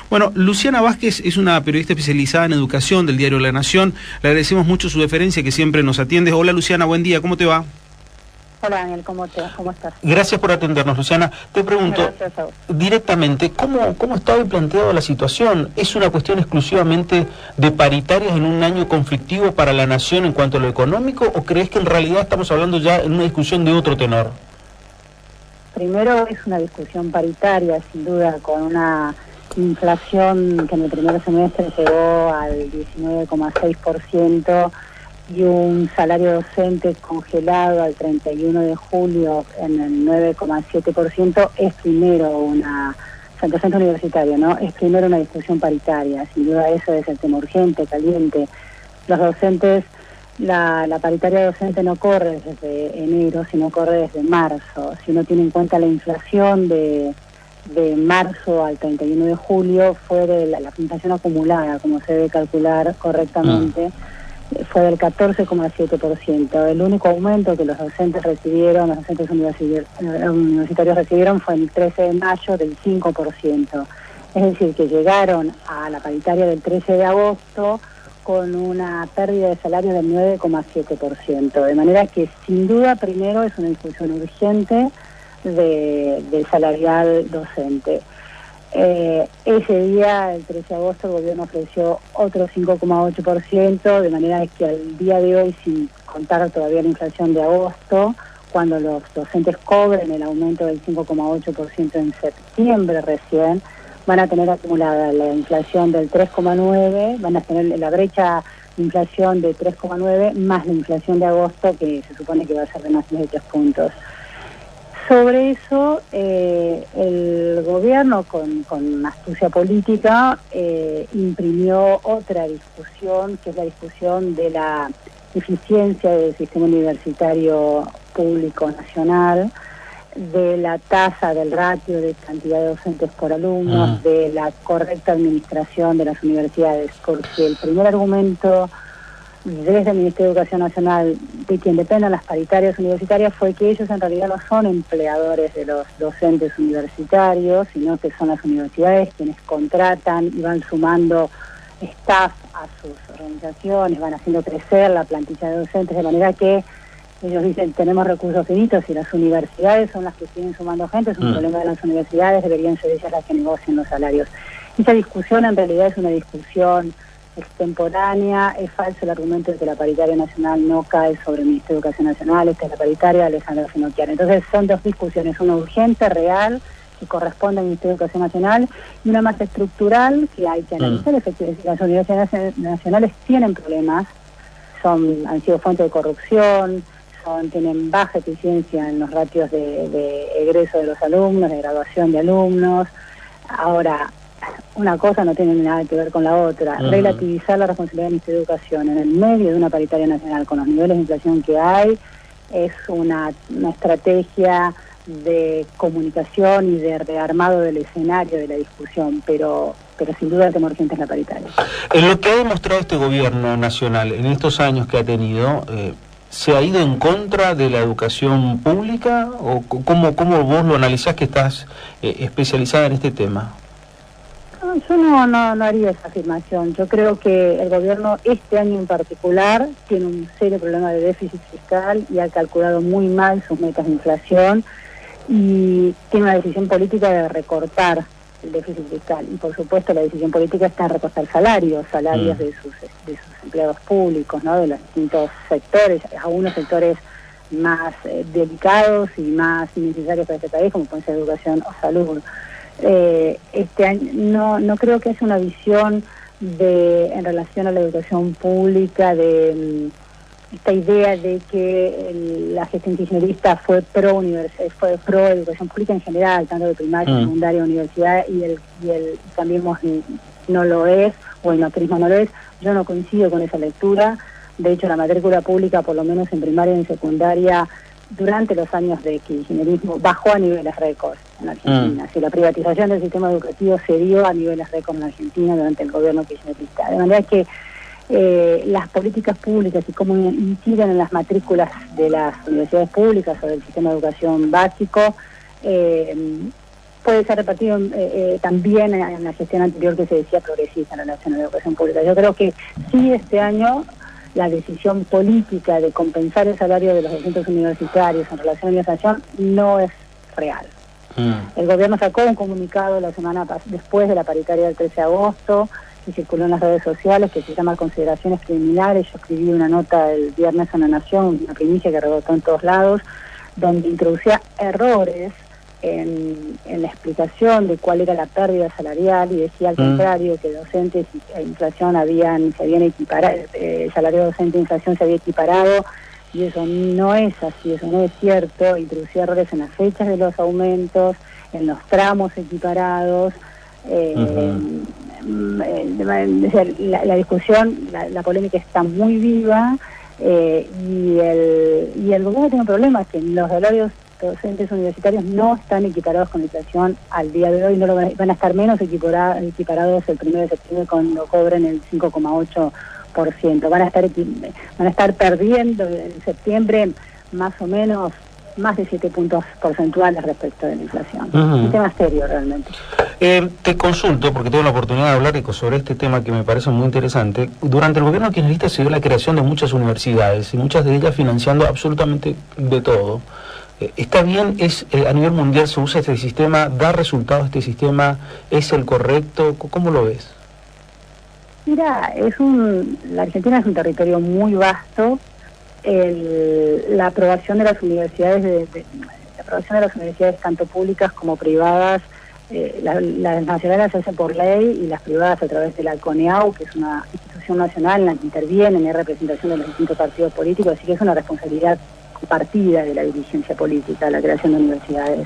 Bueno, Luciana Vázquez es una periodista especializada en educación del diario La Nación. Le agradecemos mucho su deferencia, que siempre nos atiende. Hola Luciana, buen día, ¿cómo te va? Hola Daniel, ¿cómo estás? Gracias por atendernos, Luciana. Te pregunto directamente, ¿cómo está hoy planteada la situación? ¿Es una cuestión exclusivamente de paritarias en un año conflictivo para la nación en cuanto a lo económico, o crees que en realidad estamos hablando ya en una discusión de otro tenor? Primero es una discusión paritaria, sin duda, con una inflación que en el primer semestre llegó al 19,6% y un salario docente congelado al 31 de julio en el 9,7%, es primero una, el docente universitario, ¿no? Es primero una discusión paritaria, sin duda eso es el tema urgente, caliente. Los docentes, la paritaria docente no corre desde enero, sino corre desde marzo. Si uno tiene en cuenta la inflación de marzo al 31 de julio, fue de la inflación acumulada, como se debe calcular correctamente, fue del 14,7%. El único aumento que los docentes recibieron, los docentes universitarios recibieron, fue el 13 de mayo del 5%. Es decir, que llegaron a la paritaria del 13 de agosto con una pérdida de salario del 9,7%. De manera que, sin duda, primero es una discusión urgente del salarial docente. Ese día, el 13 de agosto, el gobierno ofreció otro 5,8%, de manera que al día de hoy, sin contar todavía la inflación de agosto, cuando los docentes cobren el aumento del 5,8% en septiembre recién, van a tener acumulada la inflación del 3,9%, van a tener la brecha de inflación de 3,9% más la inflación de agosto, que se supone que va a ser de más de 3 puntos. Sobre eso, el gobierno, con astucia política, imprimió otra discusión, que es la discusión de la eficiencia del sistema universitario público nacional, de la tasa, del ratio de cantidad de docentes por alumnos, de la correcta administración de las universidades, porque el primer argumento desde el Ministerio de Educación Nacional, de quien dependen las paritarias universitarias, fue que ellos en realidad no son empleadores de los docentes universitarios, sino que son las universidades quienes contratan y van sumando staff a sus organizaciones, van haciendo crecer la plantilla de docentes, de manera que ellos dicen, tenemos recursos finitos y las universidades son las que siguen sumando gente, es un problema de las universidades, deberían ser ellas las que negocien los salarios. Esa discusión en realidad es una discusión extemporánea. Es falso el argumento de que la paritaria nacional no cae sobre el Ministerio de Educación Nacional, esta es la paritaria de Alejandro Finocchiaro. Entonces son dos discusiones, una urgente, real, que corresponde al Ministerio de Educación Nacional, y una más estructural que hay que analizar. Efectivamente, las universidades nacionales tienen problemas, han sido fuente de corrupción, tienen baja eficiencia en los ratios de egreso de los alumnos, de graduación de alumnos. Ahora, una cosa no tiene nada que ver con la otra. Relativizar la responsabilidad del Ministerio de Educación en el medio de una paritaria nacional con los niveles de inflación que hay es una estrategia de comunicación y de rearmado del escenario de la discusión, pero sin duda el tema urgente es la paritaria. En lo que ha demostrado este gobierno nacional en estos años que ha tenido, ¿se ha ido en contra de la educación pública? ¿O cómo vos lo analizás, que estás especializada en este tema? Yo no haría esa afirmación. Yo creo que el gobierno este año en particular tiene un serio problema de déficit fiscal y ha calculado muy mal sus metas de inflación y tiene una decisión política de recortar el déficit fiscal. Y por supuesto la decisión política está en recortar salarios de sus empleados públicos, ¿no? De los distintos sectores, algunos sectores más delicados y más necesarios para este país, como pueden ser educación o salud. Este año no creo que es una visión en relación a la educación pública de esta idea de que la gestión kirchnerista fue pro educación pública en general, tanto de primaria, secundaria, universidad, y el Cambiemos no lo es, o el macrismo no lo es. Yo no coincido con esa lectura. De hecho, la matrícula pública, por lo menos en primaria y en secundaria, durante los años de kirchnerismo bajó a niveles récord en Argentina. Si la privatización del sistema educativo se dio a niveles récord en Argentina durante el gobierno kirchnerista. De manera que las políticas públicas y cómo inciden en las matrículas de las universidades públicas o del sistema de educación básico puede ser repartido también en la gestión anterior que se decía progresista en relación a la educación pública. Yo creo que sí, este año la decisión política de compensar el salario de los docentes universitarios en relación a la inflación no es real. El gobierno sacó un comunicado la semana después de la paritaria del 13 de agosto, que circuló en las redes sociales, que se llama Consideraciones Preliminares. Yo escribí una nota el viernes en La Nación, una primicia que rebotó en todos lados, donde introducía errores en la explicación de cuál era la pérdida salarial, y decía al contrario, que docentes e inflación se habían equiparado, el salario docente e inflación se había equiparado, y eso no es así, eso no es cierto. Introducía errores en las fechas de los aumentos, en los tramos equiparados. La discusión, la polémica está muy viva, y el gobierno tiene un problema, que los salarios docentes universitarios no están equiparados con la inflación al día de hoy, no lo van a estar menos equiparados el 1 de septiembre cuando cobren el 5,8%. Van a estar perdiendo en septiembre más o menos más de 7 puntos porcentuales respecto de la inflación. Un tema serio realmente. Te consulto, porque tengo la oportunidad de hablar sobre este tema que me parece muy interesante. Durante el gobierno kirchnerista se dio la creación de muchas universidades, y muchas de ellas financiando absolutamente de todo. ¿Está bien? ¿A nivel mundial se usa este sistema? ¿Da resultados este sistema? ¿Es el correcto? ¿Cómo lo ves? Mira, la Argentina es un territorio muy vasto. La aprobación de las universidades, la aprobación de las universidades tanto públicas como privadas, las nacionales se hacen por ley, y las privadas a través de la CONEAU, que es una institución nacional en la que intervienen, hay representación de los distintos partidos políticos, así que es una responsabilidad compartida de la dirigencia política, la creación de universidades.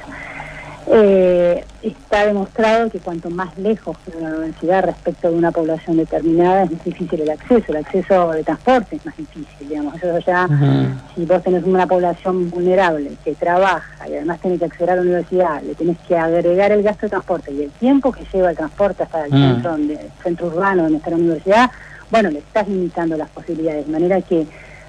Está demostrado que cuanto más lejos de una universidad respecto de una población determinada, es más difícil el acceso de transporte es más difícil, digamos. Eso ya, si vos tenés una población vulnerable que trabaja y además tenés que acceder a la universidad, le tenés que agregar el gasto de transporte y el tiempo que lleva el transporte hasta el centro urbano donde está la universidad, bueno, le estás limitando las posibilidades, de manera que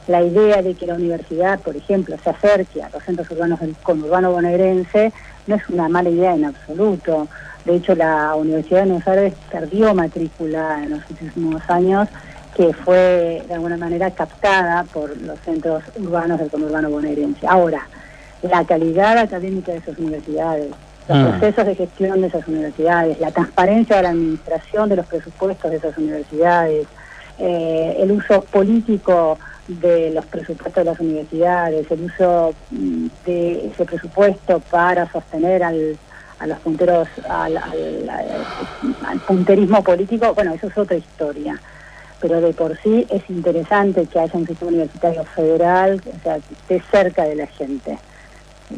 la idea de que la universidad, por ejemplo, se acerque a los centros urbanos del conurbano bonaerense no es una mala idea en absoluto. De hecho, la Universidad de Buenos Aires perdió matrícula en los últimos años, que fue de alguna manera captada por los centros urbanos del conurbano bonaerense. Ahora, la calidad académica de esas universidades, los procesos de gestión de esas universidades, la transparencia de la administración de los presupuestos de esas universidades, el uso político de los presupuestos de las universidades, el uso de ese presupuesto para sostener a los punteros, al punterismo político, bueno, eso es otra historia. Pero de por sí es interesante que haya un sistema universitario federal, o sea, que esté cerca de la gente.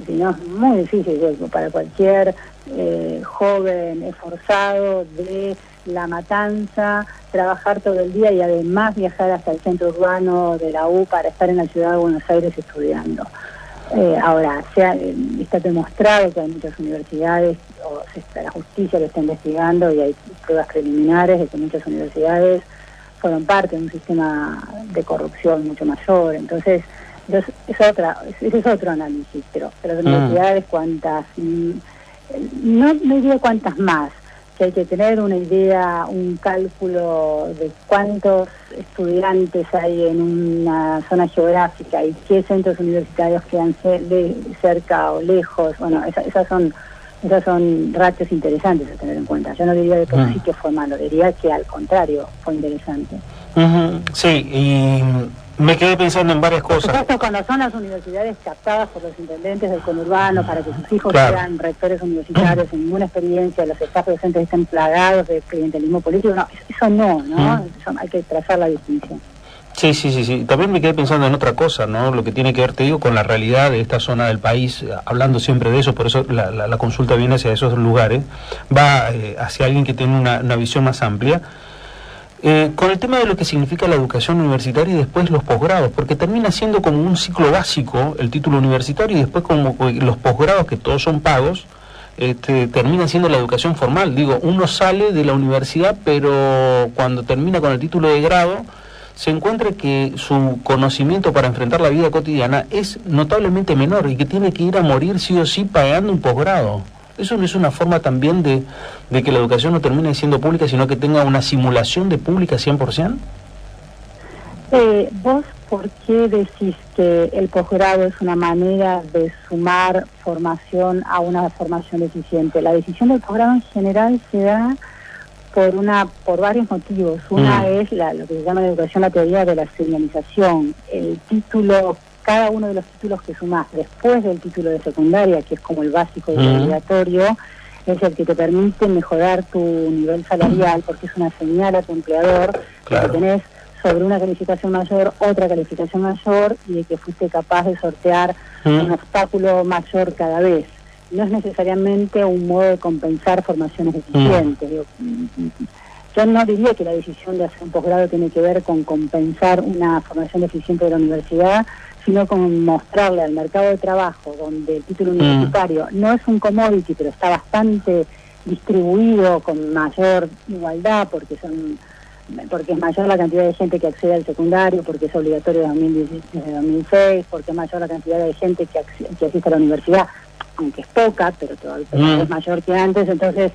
Si no, es muy difícil para cualquier joven esforzado de La Matanza trabajar todo el día y además viajar hasta el centro urbano de la U para estar en la ciudad de Buenos Aires estudiando. Ahora, está demostrado que hay muchas universidades, la justicia lo está investigando y hay pruebas preliminares de que muchas universidades fueron parte de un sistema de corrupción mucho mayor. Entonces, ese es otro análisis, pero las universidades, no diría cuántas más, que hay que tener una idea, un cálculo de cuántos estudiantes hay en una zona geográfica y qué centros universitarios quedan cerca o lejos. Bueno, esas son ratios interesantes a tener en cuenta. Yo no diría de por sí que fue malo, diría que al contrario fue interesante. Sí, y me quedé pensando en varias cosas. Por supuesto, cuando son las universidades captadas por los intendentes del conurbano para que sus hijos sean rectores universitarios sin ninguna experiencia, los estafos docentes estén plagados de clientelismo político, no, eso no. Eso hay que trazar la distinción. Sí. También me quedé pensando en otra cosa, ¿no? Lo que tiene que ver, te digo, con la realidad de esta zona del país, hablando siempre de eso, por eso la consulta viene hacia esos lugares, va hacia alguien que tiene una visión más amplia. Con el tema de lo que significa la educación universitaria y después los posgrados, porque termina siendo como un ciclo básico el título universitario y después como los posgrados, que todos son pagos, termina siendo la educación formal. Digo, uno sale de la universidad, pero cuando termina con el título de grado, se encuentra que su conocimiento para enfrentar la vida cotidiana es notablemente menor y que tiene que ir a morir sí o sí pagando un posgrado. ¿Eso no es una forma también de que la educación no termine siendo pública, sino que tenga una simulación de pública 100%? ¿Vos por qué decís que el posgrado es una manera de sumar formación a una formación deficiente? La decisión del posgrado en general se da por varios motivos. Una es lo que se llama en educación la teoría de la señalización. El título, cada uno de los títulos que sumás después del título de secundaria, que es como el básico y el obligatorio, es el que te permite mejorar tu nivel salarial, porque es una señal a tu empleador que tenés sobre una calificación mayor, otra calificación mayor, y de que fuiste capaz de sortear un obstáculo mayor cada vez. No es necesariamente un modo de compensar formaciones deficientes. Yo no diría que la decisión de hacer un posgrado tiene que ver con compensar una formación deficiente de la universidad, sino con mostrarle al mercado de trabajo, donde el título universitario no es un commodity, pero está bastante distribuido con mayor igualdad, porque es mayor la cantidad de gente que accede al secundario, porque es obligatorio desde 2006, porque es mayor la cantidad de gente que asiste a la universidad, aunque es poca, pero todavía es mayor que antes. Entonces,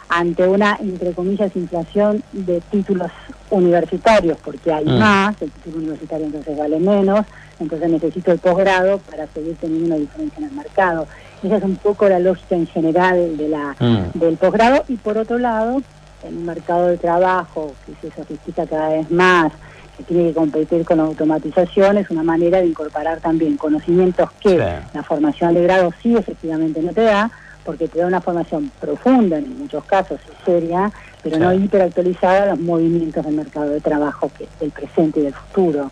ante una, entre comillas, inflación de títulos universitarios, porque hay más, el título universitario entonces vale menos, entonces necesito el posgrado para seguir teniendo una diferencia en el mercado. Esa es un poco la lógica en general del posgrado. Y por otro lado, en un mercado de trabajo que se sofistica cada vez más, que tiene que competir con automatización, es una manera de incorporar también conocimientos que la formación de grado sí efectivamente no te da, porque te da una formación profunda en muchos casos y seria, pero no hiperactualizada a los movimientos del mercado de trabajo, que es del presente y del futuro.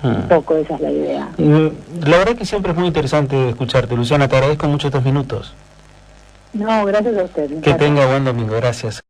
Un poco esa es la idea. La verdad que siempre es muy interesante escucharte, Luciana. Te agradezco mucho estos minutos. No, gracias a usted. Que tenga buen domingo. Gracias.